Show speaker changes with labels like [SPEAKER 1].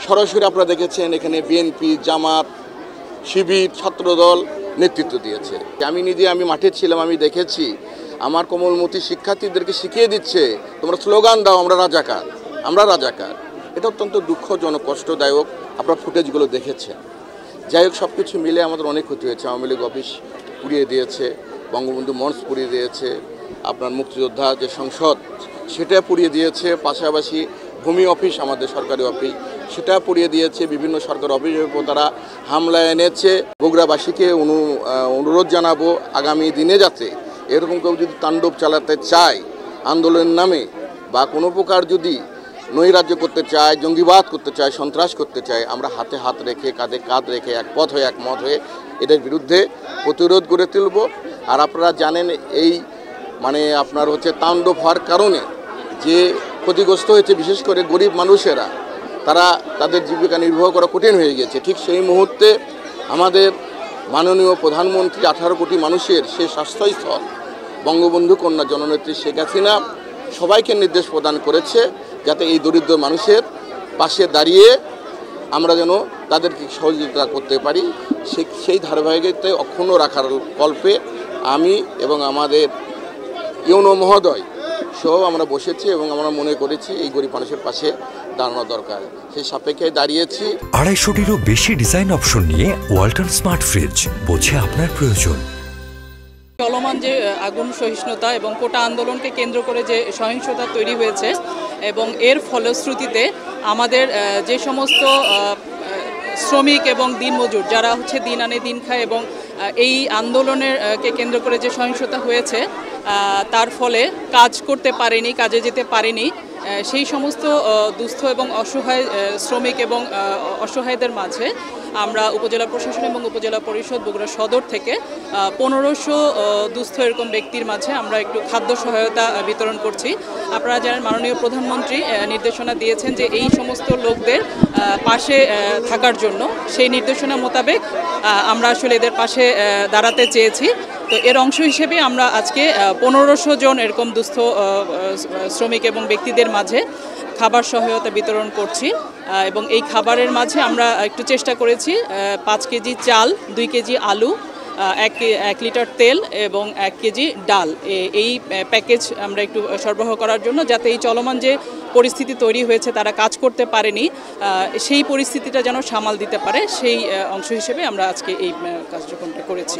[SPEAKER 1] সরাসরি আপনারা দেখেছেন এখানে বিএনপি, জামাত, শিবির, ছাত্রদল নেতৃত্ব দিয়েছে। আমি মাঠে ছিলাম, আমি দেখেছি আমার কোমলমতি শিক্ষার্থীদেরকে শিখিয়ে দিচ্ছে তোমরা স্লোগান দাও, আমরা রাজাকার, আমরা রাজাকার। এটা অত্যন্ত দুঃখজনক, কষ্টদায়ক। আপনারা ফুটেজগুলো দেখেছেন। যাই হোক, সব কিছু মিলে আমাদের অনেক ক্ষতি হয়েছে। আওয়ামী লীগ অফিস পুড়িয়ে দিয়েছে, বঙ্গবন্ধু মঞ্চ পুড়িয়ে দিয়েছে, আপনার মুক্তিযোদ্ধা যে সংসদ সেটা পুড়িয়ে দিয়েছে, পাশাপাশি ভূমি অফিস, আমাদের সরকারি অফিস, সেটা পুড়িয়ে দিয়েছে। বিভিন্ন সরকারি অফিসের উপর তারা হামলা এনেছে। বগুড়াবাসীকে অনুরোধ জানাবো আগামী দিনে যাতে এরকম কেউ যদি তাণ্ডব চালাতে চায় আন্দোলনের নামে, বা কোনো প্রকার যদি নৈরাজ্য করতে চায়, জঙ্গিবাদ করতে চায়, সন্ত্রাস করতে চায়, আমরা হাতে হাত রেখে, কাঁধে কাঁধ রেখে, একমত হয়ে এদের বিরুদ্ধে প্রতিরোধ গড়ে তুলব। আর আপনারা জানেন এই আপনার তাণ্ডব হওয়ার কারণে যে ক্ষতিগ্রস্ত হয়েছে, বিশেষ করে গরিব মানুষেরা, তাদের জীবিকা নির্বাহ করা কঠিন হয়ে গেছে। ঠিক সেই মুহূর্তে আমাদের মাননীয় প্রধানমন্ত্রী 18 কোটি মানুষের সেই আশ্রয়স্থল বঙ্গবন্ধু কন্যা জননেত্রী শেখ হাসিনা সবাইকে নির্দেশ প্রদান করেছে যাতে এই দরিদ্র মানুষের পাশে দাঁড়িয়ে আমরা যেন তাদেরকে সহযোগিতা করতে পারি। সেই ধারাবাহিকতায় অক্ষুণ্ণ রাখার কল্পে আমি এবং আমাদের ইউনো মহোদয় সহ আমরা বসেছি এবং আমরা মনে করেছি এই গরিব মানুষের পাশে দাঁড়ানো দরকার। সেই সাপেক্ষে দাঁড়িয়েছি।
[SPEAKER 2] 250-টিরও বেশি ডিজাইন অপশন নিয়ে ওয়ালটন স্মার্ট ফ্রিজ, বোঝে আপনার প্রয়োজন।
[SPEAKER 3] চলমান যে আগুন সহিষ্ণুতা এবং কোটা আন্দোলনকে কেন্দ্র করে যে সহিংসতা তৈরি হয়েছে এবং এর ফলশ্রুতিতে আমাদের যে সমস্ত শ্রমিক এবং দিনমজুর যারা দিন আনে দিন খায় এবং এই আন্দোলনের কে কেন্দ্র করে যে সহিংসতা হয়েছে তার ফলে কাজ করতে পারেনি, কাজে যেতে পারেনি, সেই সমস্ত দুস্থ এবং অসহায় শ্রমিক এবং অসহায়দের মাঝে আমরা উপজেলা প্রশাসন এবং উপজেলা পরিষদ বগুড়া সদর থেকে 1500 দুস্থ এরকম ব্যক্তির মাঝে আমরা একটু খাদ্য সহায়তা বিতরণ করছি। আপনারা জানেন মাননীয় প্রধানমন্ত্রী নির্দেশনা দিয়েছেন যে এই সমস্ত লোকদের পাশে থাকার জন্য। সেই নির্দেশনা মোতাবেক আমরা আসলে এদের পাশে দাঁড়াতে চেয়েছি। তো এর অংশ হিসেবে আমরা আজকে 1500 জন এরকম দুস্থ শ্রমিক এবং ব্যক্তিদের মাঝে খাবার সহায়তা বিতরণ করছি এবং এই খাবারের মাঝে আমরা একটু চেষ্টা করেছি 5 কেজি চাল, 2 কেজি আলু, 1 লিটার তেল এবং 1 কেজি ডাল, এই প্যাকেজ আমরা একটু সরবরাহ করার জন্য, যাতে এই চলমান যে পরিস্থিতি তৈরি হয়েছে তারা কাজ করতে পারেনি সেই পরিস্থিতিটা যেন সামাল দিতে পারে, সেই অংশ হিসেবে আমরা আজকে এই কার্যক্রমটা করেছি।